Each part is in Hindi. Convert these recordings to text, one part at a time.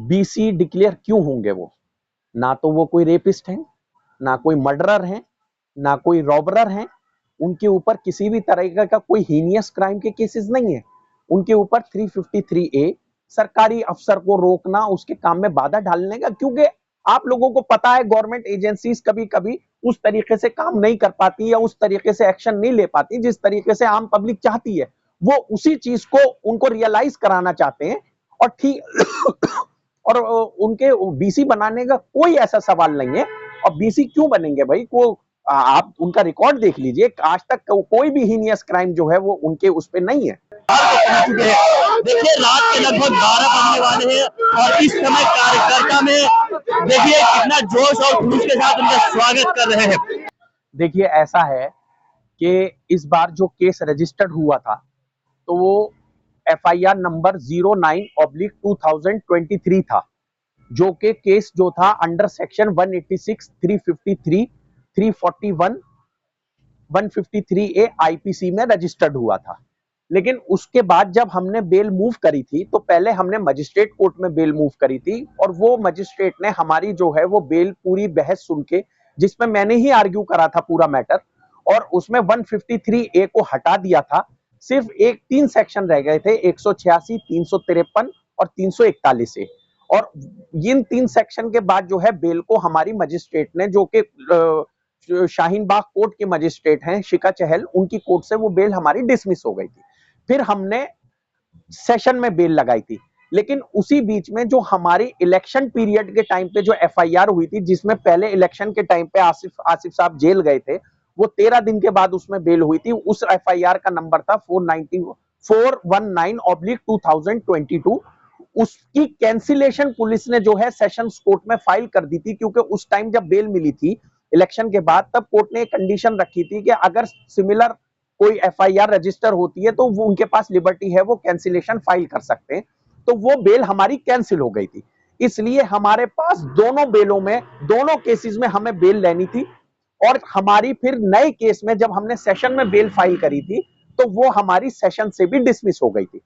बीसी डिक्लेयर क्यों होंगे? वो ना तो वो कोई रेपिस्ट हैं, ना कोई मर्डरर हैं, ना कोई रॉबरर हैं। उनके ऊपर किसी भी तरह का कोई हीनियस क्राइम के केसेस नहीं है। उनके ऊपर 353A सरकारी अफसर को रोकना, उसके काम में बाधा डालने का, क्योंकि आप लोगों को पता है गवर्नमेंट एजेंसीज कभी-कभी उस तरीके से काम नहीं कर पाती या उस तरीके से एक्शन नहीं ले पाती जिस तरीके से आम पब्लिक चाहती है। वो उसी चीज को उनको रियलाइज कराना चाहते हैं और ठीक और उनके बीसी बनाने का कोई ऐसा सवाल नहीं है। और बीसी क्यों बनेंगे भाई? को आप उनका रिकॉर्ड देख लीजिए, आज तक कोई भी हीनियस क्राइम जो है वो उनके उस पे नहीं है। देखिए रात के लगभग 12 बजने वाले हैं और इस समय कार्यकर्ता में देखिए कितना जोश और खुलूस के साथ उनका स्वागत कर रहे हैं। देखिए ऐसा है कि इस बार जो केस रजिस्टर्ड हुआ था तो वो FIR नंबर 09/2023 था, जो कि केस जो था अंडर सेक्शन 186, 353, 341, 153A IPC में रजिस्टर्ड हुआ था। लेकिन उसके बाद जब हमने बेल मूव करी थी तो पहले हमने मजिस्ट्रेट कोर्ट में बेल मूव करी थी और वो मजिस्ट्रेट ने हमारी जो है वो बेल पूरी बहस सुन के, जिसमें मैंने ही आर्ग्यू करा था पूरा मैटर, और उसमें 153A को हटा दिया था। सिर्फ एक 3 सेक्शन रह गए थे, 186, 353 और 341A। और इन 3 सेक्शन के बाद जो है बेल को हमारी मजिस्ट्रेट ने, जो कि शाहीन बाग कोर्ट के मजिस्ट्रेट हैं शिका चहल, उनकी कोर्ट से वो बेल हमारी डिसमिस हो गई थी। फिर हमने सेशन में बेल लगाई थी। लेकिन उसी बीच में जो हमारी इलेक्शन पीरियड के टाइम पे जो FIR हुई थी, जिसमें पहले इलेक्शन के टाइम पे आसिफ साहब जेल गए थे, वो 13 दिन के बाद उसमें बेल हुई थी। उस FIR का नंबर था 419/2022। उसकी कैंसिलेशन पुलिस ने जो है सेशंस कोर्ट में फाइल कर दी थी, क्योंकि उस टाइम जब बेल मिली थी इलेक्शन के बाद, तब कोर्ट ने एक कंडीशन रखी थी कि अगर सिमिलर कोई FIR रजिस्टर होती है तो वो उनके पास लिबर्टी है, वो कैंसिलेशन फाइल कर सकते हैं। तो वो बेल हमारी कैंसिल हो गई थी। इसलिए हमारे पास दोनों बेलों में, दोनों केसेस में हमें बेल लेनी थी। और हमारी फिर नए केस में जब हमने सेशन में बेल फाइल करी थी तो वो हमारी सेशन से भी डिसमिस हो गई थी।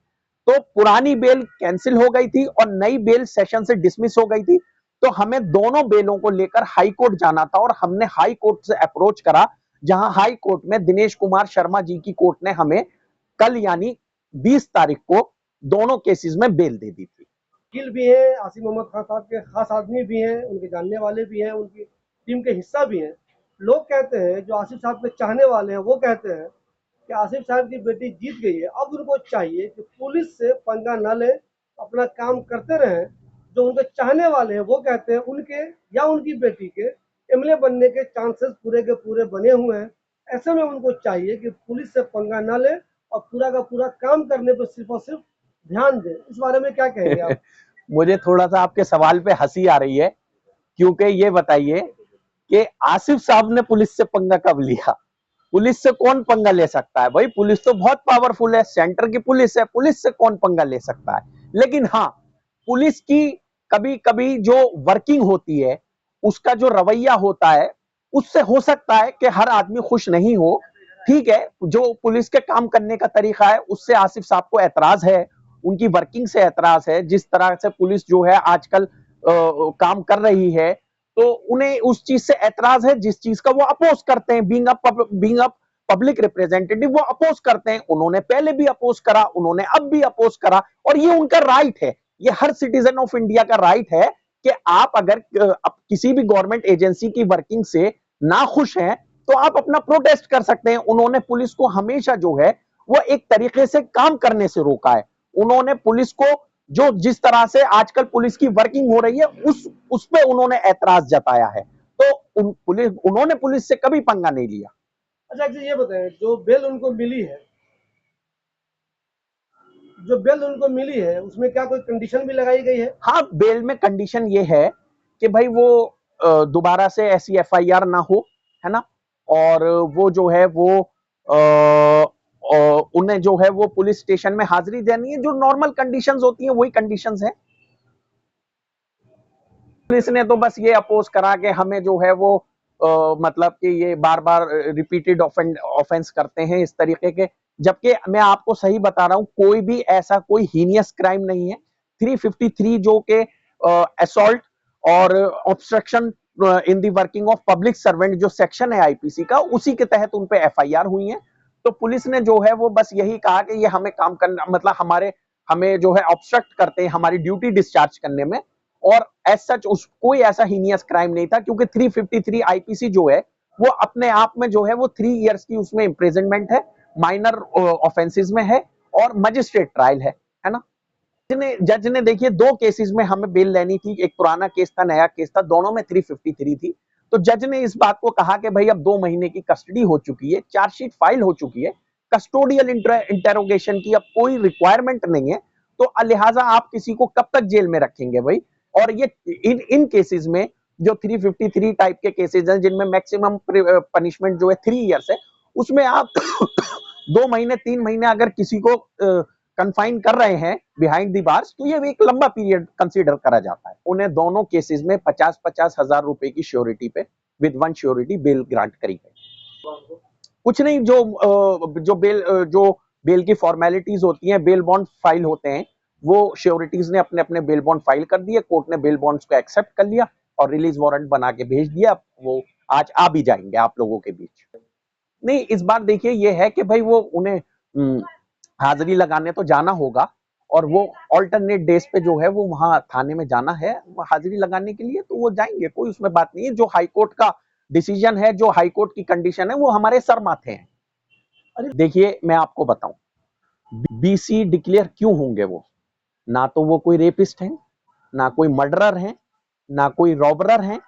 तो पुरानी बेल कैंसिल हो गई थी और नई बेल सेशन से डिसमिस हो गई थी। तो हमें दोनों बेलों को लेकर हाई कोर्ट जाना था और हमने हाई कोर्ट से अप्रोच करा, जहां हाई कोर्ट में दिनेश कुमार शर्मा जी की कोर्ट ने हमें कल यानी 20 तारीख को दोनों केसेस में बेल दे दी थी। वकील भी हैं, आसिफ मोहम्मद खान साहब के खास आदमी भी हैं, उनके जानने वाले भी हैं, उनकी टीम के हिस्सा भी हैं। लोग कहते हैं, जो आसिफ साहब के चाहने वाले हैं, वो कहते हैं कि आसिफ साहब की बेटी जीत गई है, अब उनको चाहिए कि पुलिस से पंगा न ले, अपना काम करते रहें। जो उनके चाहने वाले हैं वो कहते हैं उनके या उनकी बेटी के MLA बनने के चांसेस पूरे के पूरे बने हुए हैं। ऐसे में उनको चाहिए कि पुलिस से पंगा न ले और पूरा का पूरा काम करने पर सिर्फ और सिर्फ ध्यान दें। इस बारे में क्या कहेंगे आप? मुझे थोड़ा सा आपके सवाल पे हंसी आ रही है, क्योंकि ये बताइए कि आसिफ साहब ने पुलिस से पंगा कब लिया? पुलिस से कौन पंगा ले सकता है भाई? पुलिस तो बहुत पावरफुल है, सेंटर की पुलिस है, पुलिस से कौन पंगा ले सकता है? लेकिन हाँ, पुलिस की कभी कभी जो वर्किंग होती है, उसका जो रवैया होता है, उससे हो सकता है कि हर आदमी खुश नहीं हो। ठीक है, जो पुलिस के काम करने का तरीका है उससे आसिफ साहब को एतराज है, उनकी वर्किंग से एतराज है, जिस तरह से पुलिस जो है आजकल काम कर रही है, तो उन्हें उस चीज से एतराज है जिस चीज का वो अपोज करते हैं। बीइंग अ पब्लिक रिप्रेजेंटेटिव वो अपोज करते हैं। उन्होंने पहले भी अपोज करा, उन्होंने अब भी अपोज करा, और ये उनका राइट है। ये हर सिटीजन ऑफ इंडिया का राइट है कि आप अगर किसी भी गवर्नमेंट एजेंसी की वर्किंग से ना खुश हैं तो आप अपना प्रोटेस्ट कर सकते हैं। उन्होंने पुलिस को हमेशा जो है वो एक तरीके से काम करने से रोका है। उन्होंने पुलिस को, जो जिस तरह से आजकल पुलिस की वर्किंग हो रही है, उस पे उन्होंने ऐतराज जताया है। तो उन्होंने पुलिस से कभी पंगा नहीं लिया। अच्छा, ये बताएं, जो बेल उनको मिली है, उसमें क्या कोई कंडीशन भी लगाई गई है? हाँ, बेल में कंडीशन ये है कि भाई वो दोबारा से ऐसी FIR ना हो, है ना, और वो जो है वो उन्हें जो है वो पुलिस स्टेशन में हाजिरी देनी है। जो नॉर्मल कंडीशंस होती हैं वही कंडीशंस हैं। पुलिस ने तो बस ये अपोज करा कि हमें जो है वो मतलब कि ये बार बार रिपीटेड ऑफेंस करते हैं इस तरीके के, जबकि मैं आपको सही बता रहा हूं कोई भी ऐसा कोई हीनियस क्राइम नहीं है। 353 जो के असॉल्ट और obstruction in the working of public servant जो सेक्शन है आईपीसी का, उसी के तहत उन पे एफआईआर हुई है। तो पुलिस ने जो है वो बस यही कहा कि ये हमें काम करना, मतलब हमें जो है ऑब्स्ट्रक्ट करते हैं हमारी ड्यूटी डिस्चार्ज करने में, और एज सच उस कोई ऐसा हीनियस क्राइम नहीं था, क्योंकि 353 आईपीसी जो है वो अपने आप में जो है वो 3 इयर्स की उसमें इम्प्रिजनमेंट है, माइनर ऑफेंसेस में है और मजिस्ट्रेट ट्रायल है ना। जज ने देखिए 2 केसेस में हमें बेल लेनी थी, एक पुराना केस था, नया केस था, दोनों में 353 थी। तो जज ने इस बात को कहा कि भाई अब 2 महीने की कस्टडी हो चुकी है, चार्जशीट फाइल हो चुकी है, कस्टोडियल इंटेरोगेशन की अब कोई रिक्वायरमेंट नहीं है, तो लिहाजा आप किसी को कब तक जेल में रखेंगे भाई। और ये इन केसेस में जो 353 टाइप के केसेस हैं जिनमें मैक्सिमम पनिशमेंट जो है 3 इयर्स है, उसमें आप 2 महीने 3 महीने अगर किसी को कन्फाइन कर रहे हैं बिहाइंड दी बार्स, तो ये एक लंबा पीरियड कंसीडर करा जाता है। उन्हें दोनों केसेस में 50-50 हजार रुपए की श्योरिटी पे विद 1 श्योरिटी बेल ग्रांट करी गई। कुछ नहीं, जो बेल की फॉर्मेलिटीज होती हैं, बेल बॉन्ड फाइल होते हैं, वो श्योरिटीज ने अपने अपने बेल बॉन्ड फाइल कर दिए, कोर्ट ने बेल बॉन्ड्स को एक्सेप्ट कर लिया और रिलीज वारंट बना के भेज दिया। वो आज आ भी जाएंगे आप लोगों के बीच। नहीं, इस बार देखिए ये है कि भाई वो उन्हें हाजिरी लगाने तो जाना होगा, और वो ऑल्टरनेट डेज पे जो है वो वहां थाने में जाना है हाजिरी लगाने के लिए, तो वो जाएंगे, कोई उसमें बात नहीं है। जो हाईकोर्ट का डिसीजन है, जो हाईकोर्ट की कंडीशन है, वो हमारे सर माथे हैं। देखिए मैं आपको बताऊं, बीसी डिक्लेयर क्यों होंगे वो? ना तो वो कोई रेपिस्ट हैं, ना कोई मर्डरर हैं, ना कोई रॉबरर हैं,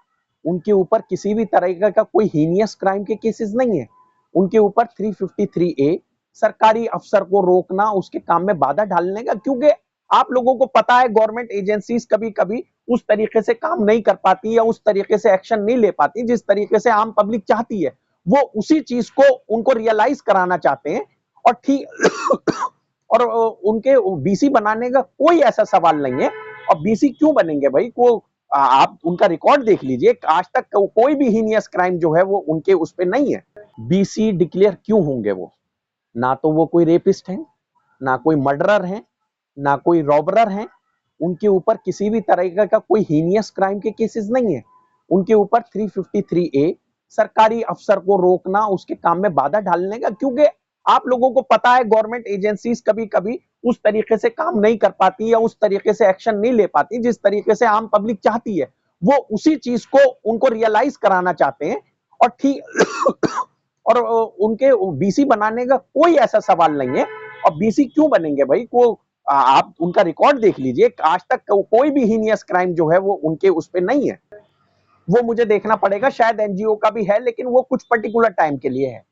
उनके ऊपर किसी भी तरह का कोई हीनियस क्राइम के केसेस नहीं है। उनके ऊपर 353A सरकारी अफसर को रोकना, उसके काम में बाधा डालने का, क्योंकि आप लोगों को पता है गवर्नमेंट एजेंसीज कभी कभी उस तरीके से काम नहीं कर पाती या उस तरीके से एक्शन नहीं ले पाती जिस तरीके से आम पब्लिक चाहती है। वो उसी चीज को उनको रियलाइज कराना चाहते हैं, और ठीक और उनके बीसी बनाने का कोई ऐसा सवाल नहीं है। और बीसी क्यों बनेंगे भाई? आप उनका रिकॉर्ड देख लीजिए, आज तक कोई भी हीनियस क्राइम जो है वो उनके उस पे नहीं है। बीसी डिक्लेयर क्यों होंगे वो? ना तो वो कोई रेपिस्ट हैं, ना कोई मर्डरर हैं, ना कोई रॉबरर हैं, उनके ऊपर किसी भी तरह का कोई हीनियस क्राइम के केसेस नहीं है। उनके ऊपर 353A सरकारी अफसर को रोकना, उसके काम में बाधा डालने का, क्योंकि आप लोगों को पता है गवर्नमेंट एजेंसीज कभी कभी उस तरीके से काम नहीं कर पाती या उस तरीके से एक्शन नहीं ले पाती जिस तरीके से आम पब्लिक चाहती है। वो उसी चीज को उनको रियलाइज कराना चाहते हैं, और ठीक और उनके बीसी बनाने का कोई ऐसा सवाल नहीं है। और बीसी क्यों बनेंगे भाई? आप उनका रिकॉर्ड देख लीजिए, आज तक कोई भी हीनियस क्राइम जो है वो उनके उस पे नहीं है। वो मुझे देखना पड़ेगा, शायद एनजीओ का भी है, लेकिन वो कुछ पर्टिकुलर टाइम के लिए है।